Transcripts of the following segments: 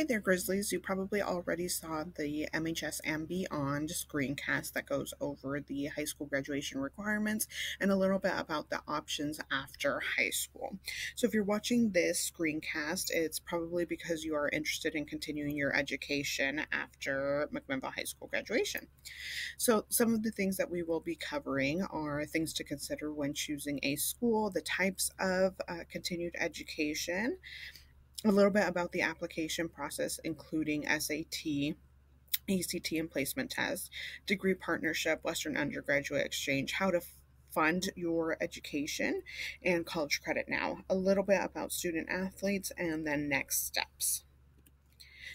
Hey there, Grizzlies. You probably already saw the MHS and Beyond screencast that goes over the high school graduation requirements and a little bit about the options after high school. So, if you're watching this screencast, it's probably because you are interested in continuing your education after McMinnville High School graduation. So, some of the things that we will be covering are things to consider when choosing a school, the types of continued education, a little bit about the application process, including SAT, ACT, and placement tests, degree partnership, Western undergraduate exchange, how to fund your education, and college credit now, a little bit about student athletes, and then next steps.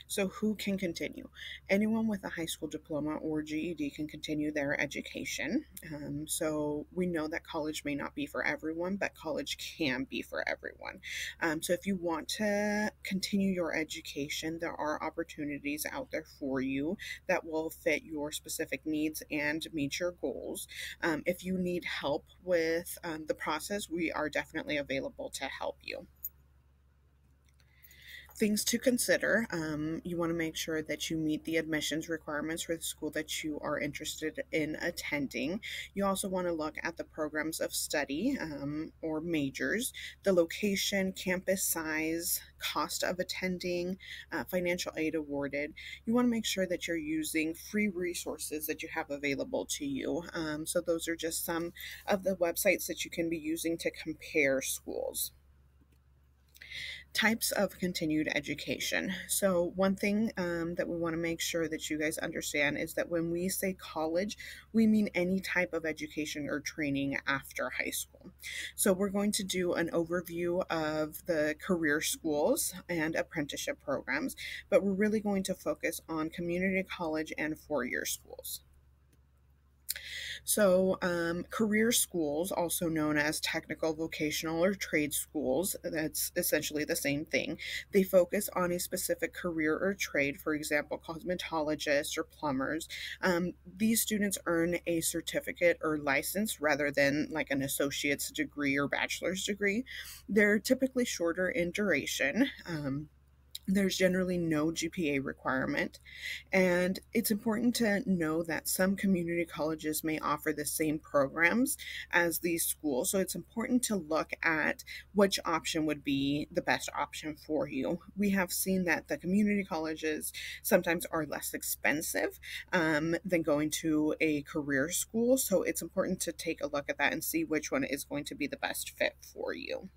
So, who can continue? Anyone with a high school diploma or GED can continue their education. So, we know that college may not be for everyone, but college can be for everyone. So, if you want to continue your education, there are opportunities out there for you that will fit your specific needs and meet your goals. If you need help with the process, we are definitely available to help you. Things to consider. You want to make sure that you meet the admissions requirements for the school that you are interested in attending. You also want to look at the programs of study or majors, the location, campus size, cost of attending, financial aid awarded. You want to make sure that you're using free resources that you have available to you. So those are just some of the websites that you can be using to compare schools. Types of continued education. So, one thing that we want to make sure that you guys understand is that when we say college, we mean any type of education or training after high school. So, we're going to do an overview of the career schools and apprenticeship programs, but we're really going to focus on community college and four-year schools. So, career schools, also known as technical, vocational, or trade schools, that's essentially the same thing. They focus on a specific career or trade, for example, cosmetologists or plumbers. These students earn a certificate or license rather than like an associate's degree or bachelor's degree. They're typically shorter in duration. There's generally no GPA requirement. And it's important to know that some community colleges may offer the same programs as these schools. So it's important to look at which option would be the best option for you. We have seen that the community colleges sometimes are less expensive than going to a career school. So it's important to take a look at that and see which one is going to be the best fit for you.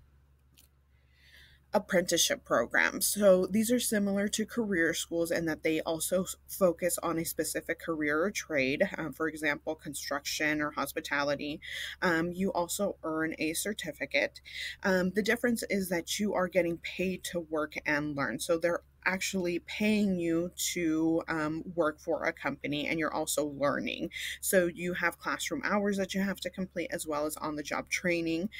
Apprenticeship programs. So these are similar to career schools in that they also focus on a specific career or trade, for example, construction or hospitality. You also earn a certificate. The difference is that you are getting paid to work and learn. So they're actually paying you to work for a company, and you're also learning. So you have classroom hours that you have to complete as well as on the job training.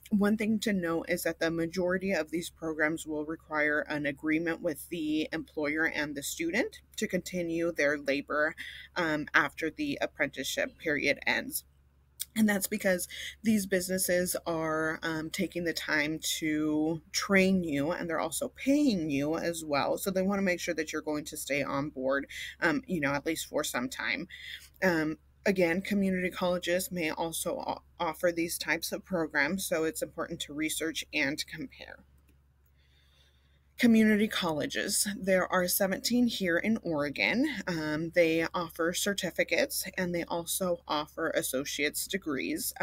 One thing to note is that the majority of these programs will require an agreement with the employer and the student to continue their labor after the apprenticeship period ends. And that's because these businesses are taking the time to train you, and they're also paying you as well. So they want to make sure that you're going to stay on board, at least for some time. Again, community colleges may also offer these types of programs, so it's important to research and compare. Community colleges. There are 17 here in Oregon. They offer certificates and they also offer associate's degrees.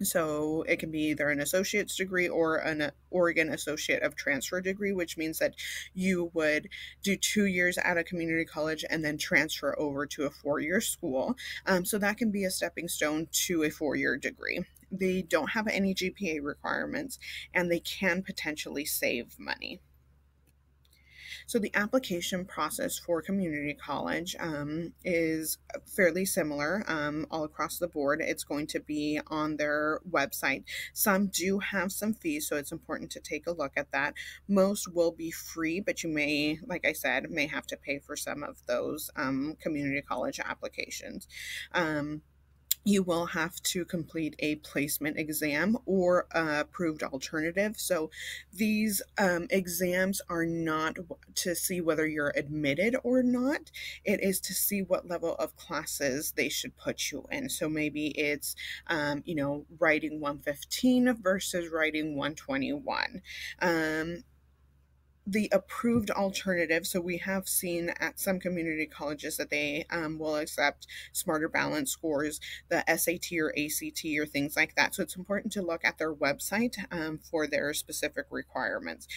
So it can be either an associate's degree or an Oregon Associate of Transfer degree, which means that you would do 2 years at a community college and then transfer over to a four-year school. So that can be a stepping stone to a four-year degree. They don't have any GPA requirements and they can potentially save money. So the application process for community college is fairly similar all across the board. It's going to be on their website. Some do have some fees, so it's important to take a look at that. Most will be free, but you may, like I said, may have to pay for some of those community college applications. you will have to complete a placement exam or approved alternative. So these exams are not to see whether you're admitted or not. It is to see what level of classes they should put you in. So maybe it's, writing 115 versus writing 121. The approved alternative. So we have seen at some community colleges that they will accept smarter balance scores, the SAT or ACT or things like that. So it's important to look at their website for their specific requirements.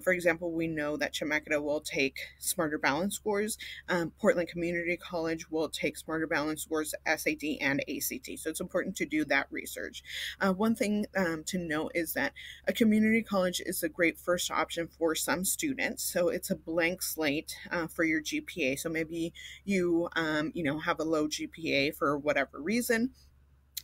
For example, we know that Chemeketa will take smarter balance scores. Portland Community College will take smarter balance scores, SAT and ACT. So it's important to do that research. One thing to note is that a community college is a great first option for some students. So it's a blank slate for your GPA. So maybe you, have a low GPA for whatever reason,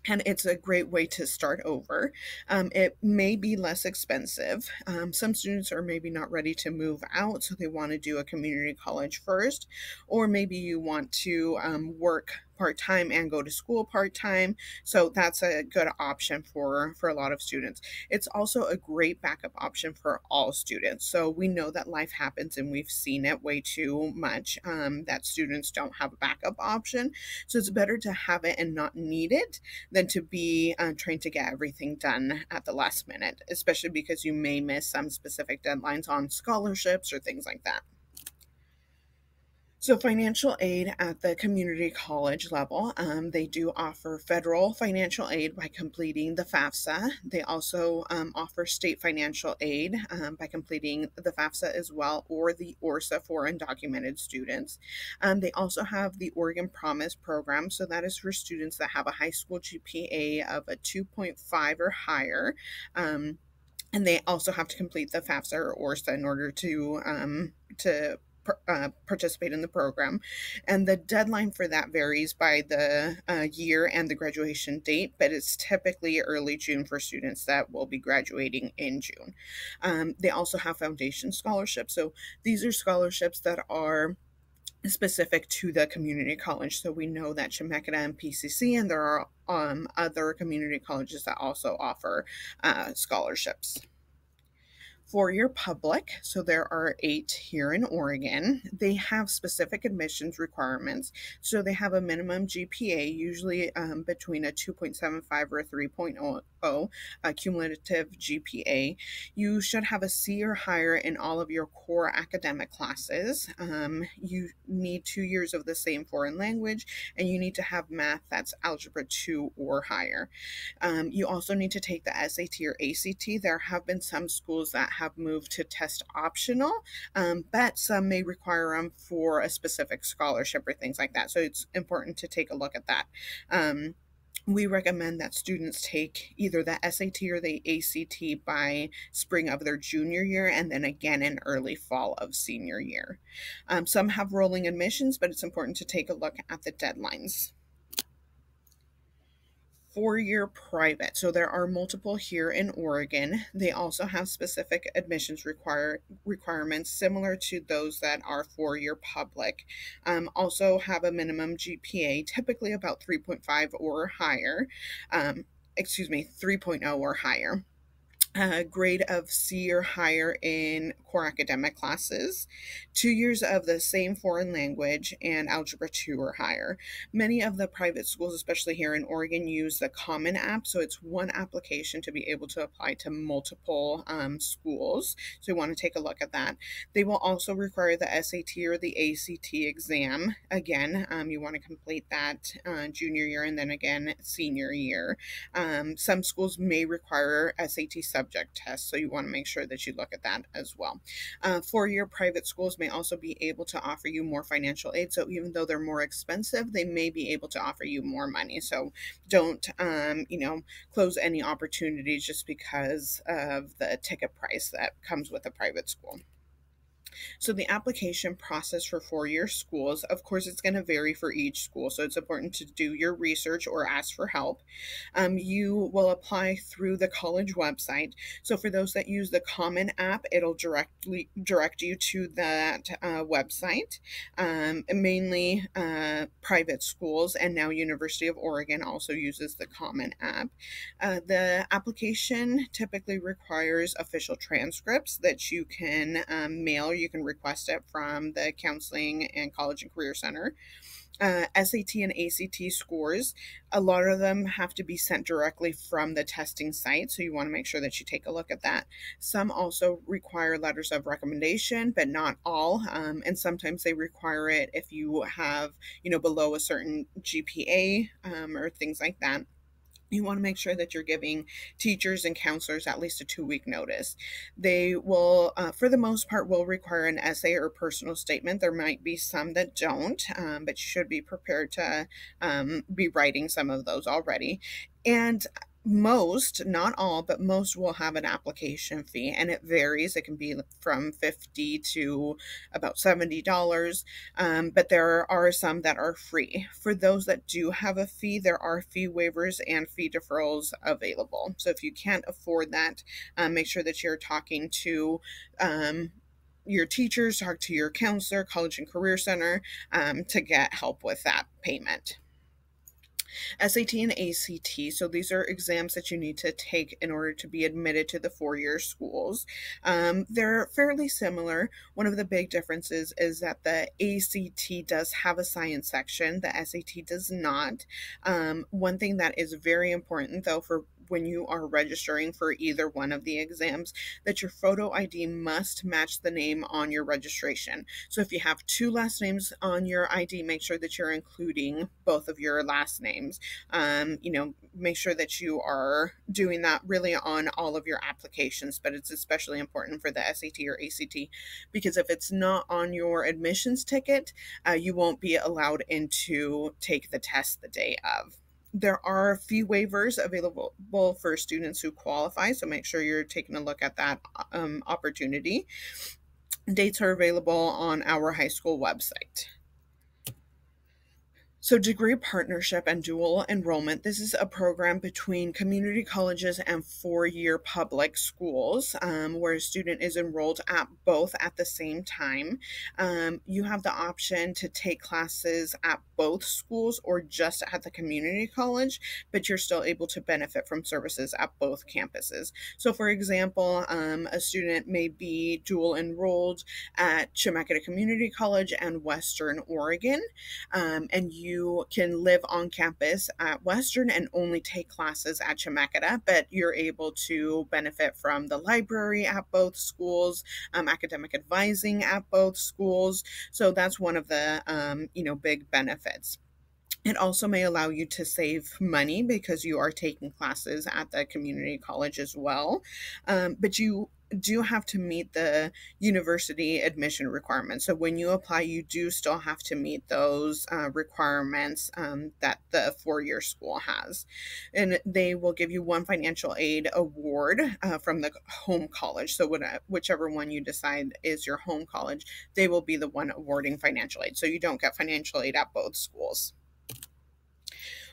and it's a great way to start over. It may be less expensive. Some students are maybe not ready to move out, so they want to do a community college first, or maybe you want to work part-time and go to school part-time. So that's a good option for a lot of students. It's also a great backup option for all students. So we know that life happens, and we've seen it way too much, that students don't have a backup option. So it's better to have it and not need it than to be trying to get everything done at the last minute, especially because you may miss some specific deadlines on scholarships or things like that. So, financial aid at the community college level, they do offer federal financial aid by completing the FAFSA. They also offer state financial aid by completing the FAFSA as well, or the ORSA for undocumented students. They also have the Oregon Promise program. So, that is for students that have a high school GPA of a 2.5 or higher. And they also have to complete the FAFSA or ORSA in order to participate in the program. And the deadline for that varies by the year and the graduation date, but it's typically early June for students that will be graduating in June. They also have foundation scholarships. So these are scholarships that are specific to the community college. So we know that Chemeketa and PCC, and there are other community colleges that also offer scholarships. Four-year public, so there are 8 here in Oregon. They have specific admissions requirements. So they have a minimum GPA, usually between a 2.75 or a 3.0 cumulative GPA. You should have a C or higher in all of your core academic classes. You need 2 years of the same foreign language, and you need to have math that's algebra 2 or higher. You also need to take the SAT or ACT. There have been some schools that have moved to test optional, but some may require them for a specific scholarship or things like that. So it's important to take a look at that. We recommend that students take either the SAT or the ACT by spring of their junior year, and then again in early fall of senior year. Some have rolling admissions, but it's important to take a look at the deadlines. Four-year private. So there are multiple here in Oregon. They also have specific admissions requirements similar to those that are four-year public. Also have a minimum GPA, typically about 3.5 or higher. 3.0 or higher. Grade of C or higher in core academic classes, 2 years of the same foreign language, and algebra 2 or higher. Many of the private schools, especially here in Oregon, use the Common App. So it's one application to be able to apply to multiple schools. So you want to take a look at that. They will also require the SAT or the ACT exam. Again, you want to complete that junior year and then again senior year. Some schools may require SAT subject tests, so you want to make sure that you look at that as well. Four-year private schools may also be able to offer you more financial aid, so even though they're more expensive, they may be able to offer you more money. So don't close any opportunities just because of the ticket price that comes with a private school. So the application process for four-year schools, of course, it's going to vary for each school. So it's important to do your research or ask for help. You will apply through the college website. So for those that use the Common app, it'll direct you to that website. Mainly private schools, and now University of Oregon also uses the Common app. The application typically requires official transcripts that you can mail. You can request it from the Counseling and College and Career Center. SAT and ACT scores, a lot of them have to be sent directly from the testing site, so you want to make sure that you take a look at that. Some also require letters of recommendation, but not all, and sometimes they require it if you have, below a certain GPA or things like that. You want to make sure that you're giving teachers and counselors at least a 2-week notice. They will, for the most part, will require an essay or personal statement. There might be some that don't, but you should be prepared to be writing some of those already. And most, not all, but most will have an application fee, and it varies. It can be from $50 to about $70. But there are some that are free. For those that do have a fee, there are fee waivers and fee deferrals available. So if you can't afford that, make sure that you're talking to your teachers, talk to your counselor, College and Career Center, to get help with that payment. SAT and ACT. So these are exams that you need to take in order to be admitted to the four-year schools. They're fairly similar. One of the big differences is that the ACT does have a science section. The SAT does not. One thing that is very important, though, for when you are registering for either one of the exams, that your photo ID must match the name on your registration. So if you have two last names on your ID, make sure that you're including both of your last names. Make sure that you are doing that really on all of your applications, but it's especially important for the SAT or ACT, because if it's not on your admissions ticket, you won't be allowed in to take the test the day of. There are fee waivers available for students who qualify, so make sure you're taking a look at that opportunity. Dates are available on our high school website. So degree partnership and dual enrollment, this is a program between community colleges and four-year public schools where a student is enrolled at both at the same time. You have the option to take classes at both schools or just at the community college, but you're still able to benefit from services at both campuses. So for example, a student may be dual enrolled at Chemeketa Community College and Western Oregon, and you can live on campus at Western and only take classes at Chemeketa, but you're able to benefit from the library at both schools, academic advising at both schools. So that's one of the big benefits. It also may allow you to save money because you are taking classes at the community college as well. But you do have to meet the university admission requirements. So when you apply, you do still have to meet those requirements that the four-year school has. And they will give you one financial aid award from the home college. So whichever one you decide is your home college, they will be the one awarding financial aid. So you don't get financial aid at both schools.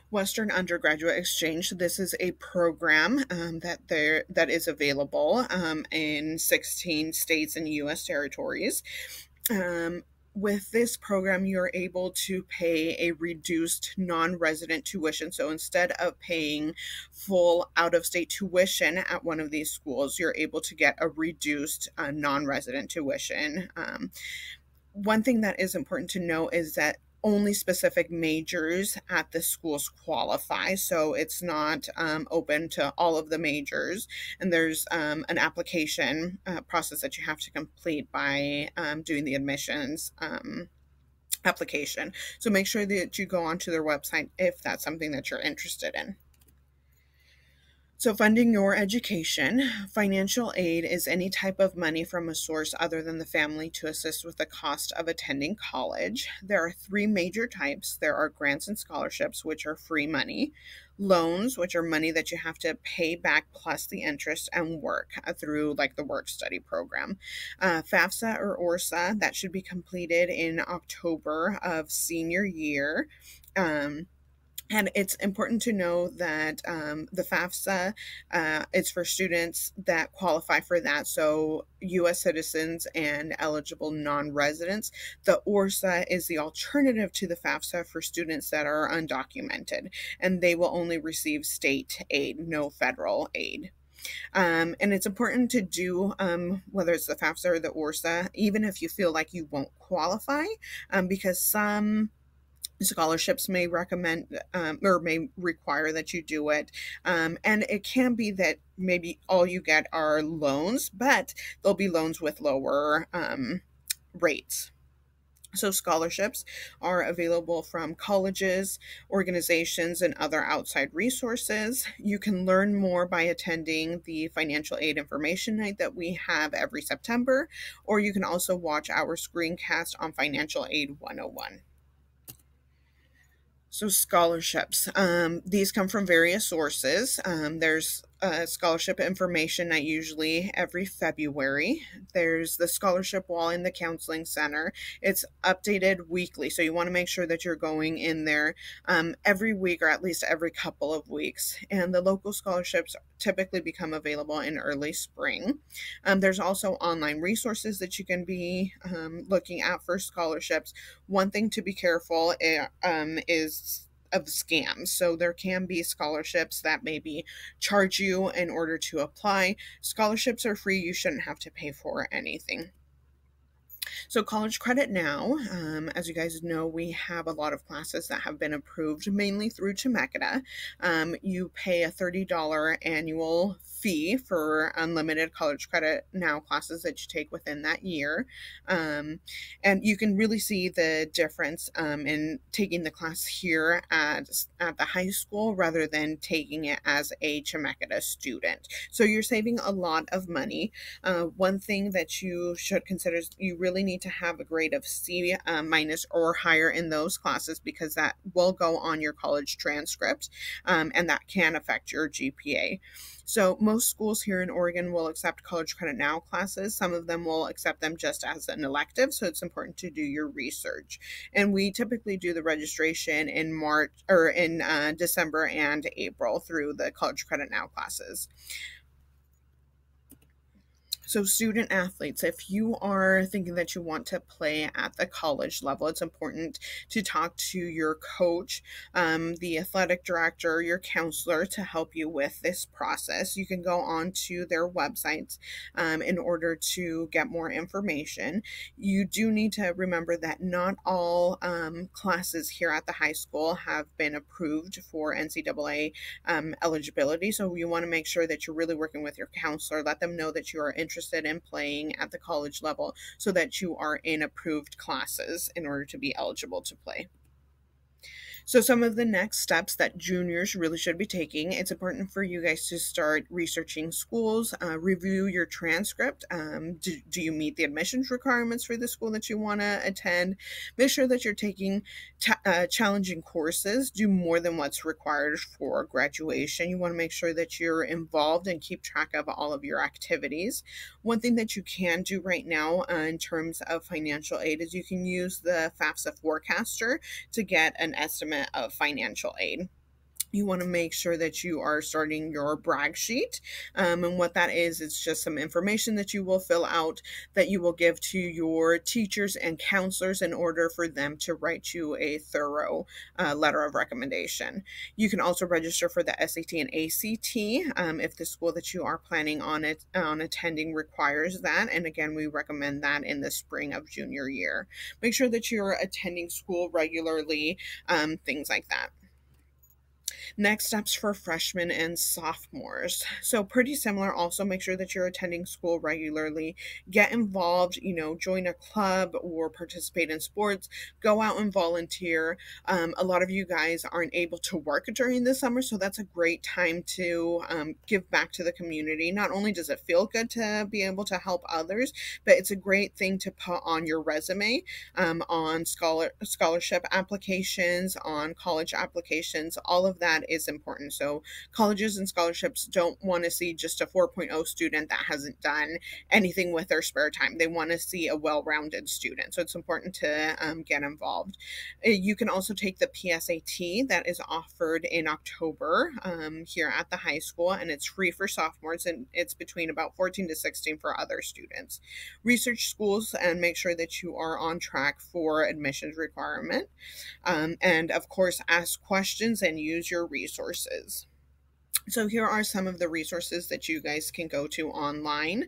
Western Undergraduate Exchange. This is a program that is available in 16 states and U.S. territories. With this program, you're able to pay a reduced non-resident tuition. So instead of paying full out-of-state tuition at one of these schools, you're able to get a reduced non-resident tuition. One thing that is important to know is that only specific majors at the schools qualify. So it's not open to all of the majors. And there's an application process that you have to complete by doing the admissions application. So make sure that you go onto their website if that's something that you're interested in. So, funding your education. Financial aid is any type of money from a source other than the family to assist with the cost of attending college. There are three major types. There are grants and scholarships, which are free money, loans, which are money that you have to pay back plus the interest and work through like the work study program. FAFSA or ORSA, that should be completed in October of senior year. And it's important to know that the FAFSA is for students that qualify for that, so U.S. citizens and eligible non-residents. The ORSA is the alternative to the FAFSA for students that are undocumented, and they will only receive state aid, no federal aid. And it's important to do, whether it's the FAFSA or the ORSA, even if you feel like you won't qualify, because some scholarships may recommend or may require that you do it. And it can be that maybe all you get are loans, but there'll be loans with lower rates. So scholarships are available from colleges, organizations, and other outside resources. You can learn more by attending the financial aid information night that we have every September, or you can also watch our screencast on Financial Aid 101. So scholarships, these come from various sources. There's scholarship information night usually every February. There's the scholarship wall in the counseling center. It's updated weekly, so you want to make sure that you're going in there every week or at least every couple of weeks. And the local scholarships typically become available in early spring. There's also online resources that you can be looking at for scholarships. One thing to be careful is of scams. So there can be scholarships that maybe charge you in order to apply. Scholarships are free. You shouldn't have to pay for anything. So college credit now, as you guys know, we have a lot of classes that have been approved mainly through Chemeketa. You pay a $30 annual fee for unlimited college credit now classes that you take within that year. And you can really see the difference in taking the class here at the high school rather than taking it as a Chemeketa student. So you're saving a lot of money. One thing that you should consider is you really need to have a grade of C minus or higher in those classes, because that will go on your college transcript, and that can affect your GPA. So most schools here in Oregon will accept college credit now classes. Some of them will accept them just as an elective, so it's important to do your research. And we typically do the registration in March or in December and April through the college credit now classes. So student athletes, if you are thinking that you want to play at the college level, it's important to talk to your coach, the athletic director, your counselor to help you with this process. You can go on to their websites in order to get more information. You do need to remember that not all classes here at the high school have been approved for NCAA eligibility. So you want to make sure that you're really working with your counselor. Let them know that you are interested in playing at the college level so that you are in approved classes in order to be eligible to play. So some of the next steps that juniors really should be taking, it's important for you guys to start researching schools, review your transcript. Do you meet the admissions requirements for the school that you want to attend? Make sure that you're taking challenging courses. Do more than what's required for graduation. You want to make sure that you're involved and keep track of all of your activities. One thing that you can do right now in terms of financial aid is you can use the FAFSA forecaster to get an estimate of financial aid. You want to make sure that you are starting your brag sheet. And what that is, it's just some information that you will fill out that you will give to your teachers and counselors in order for them to write you a thorough letter of recommendation. You can also register for the SAT and ACT if the school that you are planning on attending requires that. And again, we recommend that in the spring of junior year. Make sure that you're attending school regularly, things like that. Next steps for freshmen and sophomores. So pretty similar. Also make sure that you're attending school regularly. Get involved, join a club or participate in sports. Go out and volunteer. A lot of you guys aren't able to work during the summer, so that's a great time to give back to the community. Not only does it feel good to be able to help others, but it's a great thing to put on your resume, on scholarship applications, on college applications. All of that is important. So colleges and scholarships don't want to see just a 4.0 student that hasn't done anything with their spare time. They want to see a well-rounded student. So it's important to get involved. You can also take the PSAT that is offered in October here at the high school, and it's free for sophomores, and it's between about 14 to 16 for other students. Research schools and make sure that you are on track for admissions requirement. And of course, ask questions and use your resources. So here are some of the resources that you guys can go to online.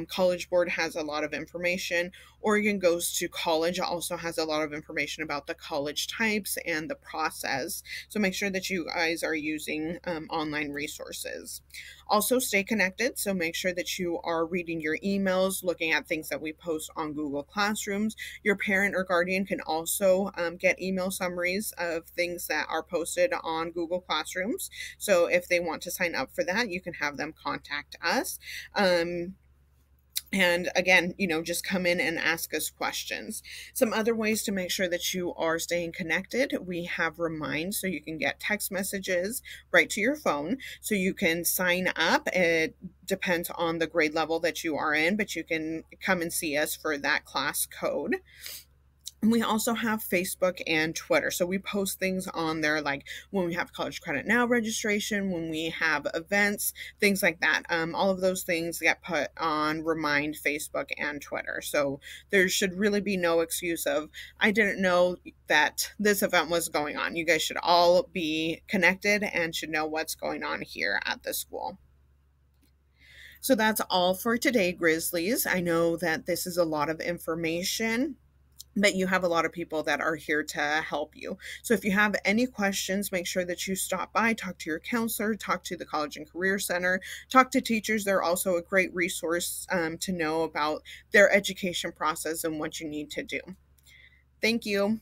College Board has a lot of information. Oregon Goes to College also has a lot of information about the college types and the process. So make sure that you guys are using online resources. Also stay connected. So make sure that you are reading your emails, looking at things that we post on Google Classrooms. Your parent or guardian can also get email summaries of things that are posted on Google Classrooms. So if they want to sign up for that, you can have them contact us. And again, just come in and ask us questions. Some other ways to make sure that you are staying connected. We have Remind, so you can get text messages right to your phone. So you can sign up. It depends on the grade level that you are in, but you can come and see us for that class code. And we also have Facebook and Twitter. So we post things on there like when we have College Credit Now registration, when we have events, things like that. All of those things get put on Remind, Facebook, and Twitter. So there should really be no excuse of, I didn't know that this event was going on. You guys should all be connected and should know what's going on here at the school. So that's all for today, Grizzlies. I know that this is a lot of information, but you have a lot of people that are here to help you. So if you have any questions, make sure that you stop by, talk to your counselor, talk to the College and Career Center, talk to teachers. They're also a great resource to know about their education process and what you need to do. Thank you.